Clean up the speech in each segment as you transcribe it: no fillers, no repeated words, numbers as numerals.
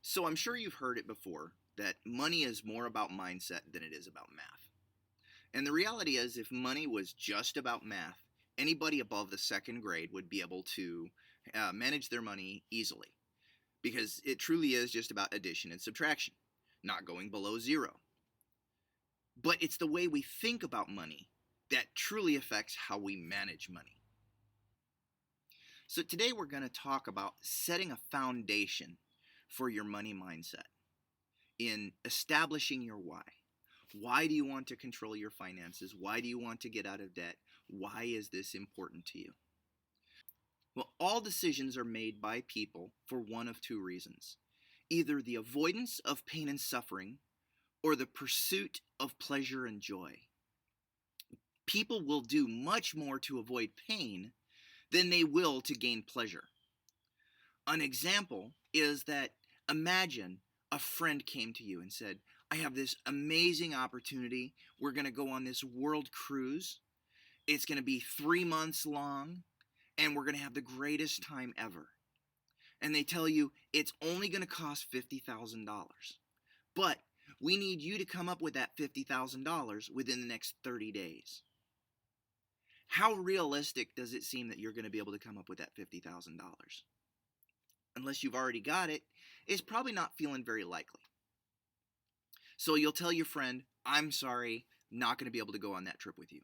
So I'm sure you've heard it before that money is more about mindset than it is about math. And the reality is, if money was just about math, anybody above the second grade would be able to manage their money easily because it truly is just about addition and subtraction, not going below zero. But it's the way we think about money that truly affects how we manage money. So today we're going to talk about setting a foundation for your money mindset in establishing your why. Why do you want to control your finances? Why do you want to get out of debt? Why is this important to you? Well, all decisions are made by people for one of two reasons: either the avoidance of pain and suffering or the pursuit of pleasure and joy. People will do much more to avoid pain than they will to gain pleasure. An example is that imagine a friend came to you and said, I have this amazing opportunity. We're going to go on this world cruise. It's going to be 3 months long, and we're going to have the greatest time ever. And they tell you it's only going to cost $50,000. But we need you to come up with that $50,000 within the next 30 days. How realistic does it seem that you're going to be able to come up with that $50,000? Unless you've already got it, it's probably not feeling very likely. So you'll tell your friend, I'm sorry, not going to be able to go on that trip with you.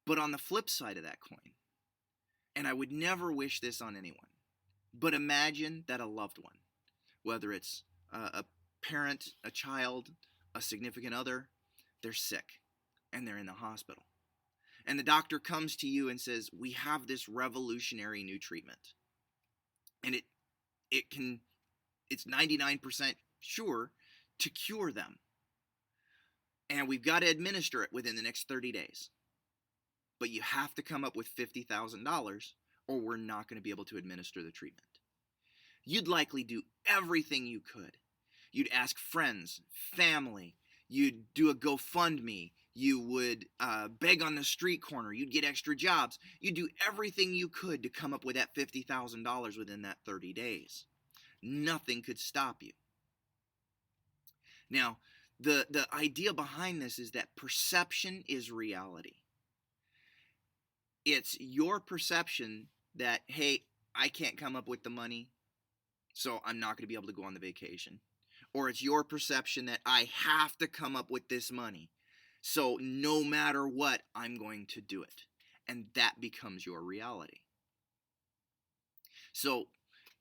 But on the flip side of that coin, and I would never wish this on anyone, but imagine that a loved one, whether it's a parent, a child, a significant other, they're sick and they're in the hospital. And the doctor comes to you and says, we have this revolutionary new treatment. And it's 99% sure to cure them. And we've got to administer it within the next 30 days. But you have to come up with $50,000 or we're not going to be able to administer the treatment. You'd likely do everything you could. You'd ask friends, family, you'd do a GoFundMe, you would beg on the street corner, you'd get extra jobs, you'd do everything you could to come up with that $50,000 within that 30 days. Nothing could stop you. Now, the idea behind this is that perception is reality. It's your perception that, hey, I can't come up with the money, so I'm not going to be able to go on the vacation. Or it's your perception that I have to come up with this money, so no matter what, I'm going to do it. And that becomes your reality. So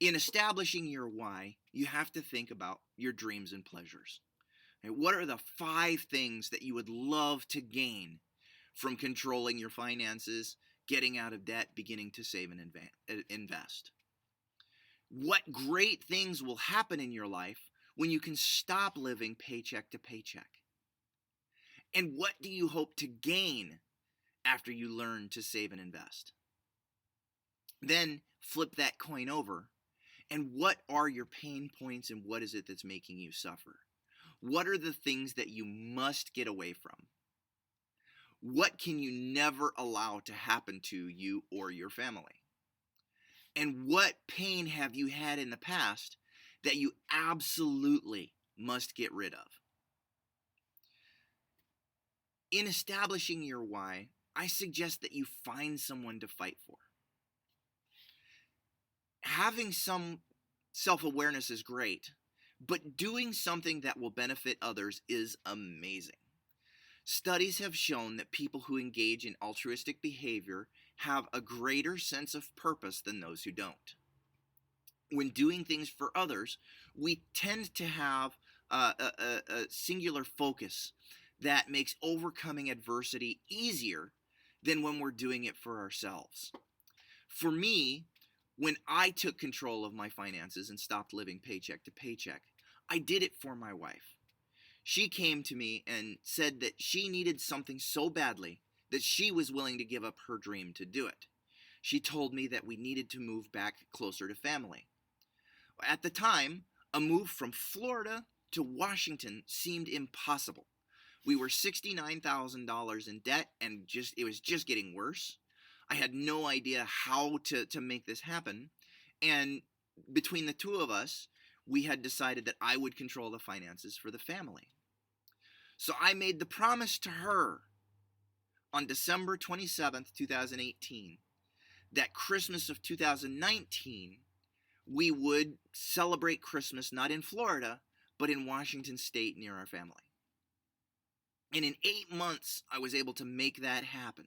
in establishing your why, you have to think about your dreams and pleasures. Okay, what are the 5 things that you would love to gain from controlling your finances, getting out of debt, beginning to save and invest? What great things will happen in your life when you can stop living paycheck to paycheck? And what do you hope to gain after you learn to save and invest? Then flip that coin over, and what are your pain points and what is it that's making you suffer? What are the things that you must get away from? What can you never allow to happen to you or your family? And what pain have you had in the past that you absolutely must get rid of? In establishing your why, I suggest that you find someone to fight for. Having some self-awareness is great, but doing something that will benefit others is amazing. Studies have shown that people who engage in altruistic behavior have a greater sense of purpose than those who don't. When doing things for others, we tend to have a singular focus that makes overcoming adversity easier than when we're doing it for ourselves. For me, when I took control of my finances and stopped living paycheck to paycheck, I did it for my wife. She came to me and said that she needed something so badly that she was willing to give up her dream to do it. She told me that we needed to move back closer to family. At the time, a move from Florida to Washington seemed impossible. We were $69,000 in debt, and it was just getting worse. I had no idea how to make this happen. And between the two of us, we had decided that I would control the finances for the family. So I made the promise to her on December 27th, 2018, that Christmas of 2019, we would celebrate Christmas not in Florida, but in Washington State near our family. And in 8 months, I was able to make that happen.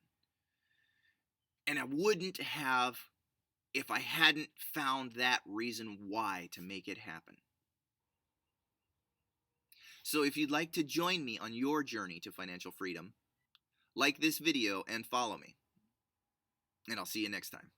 And I wouldn't have if I hadn't found that reason why to make it happen. So if you'd like to join me on your journey to financial freedom, like this video and follow me. And I'll see you next time.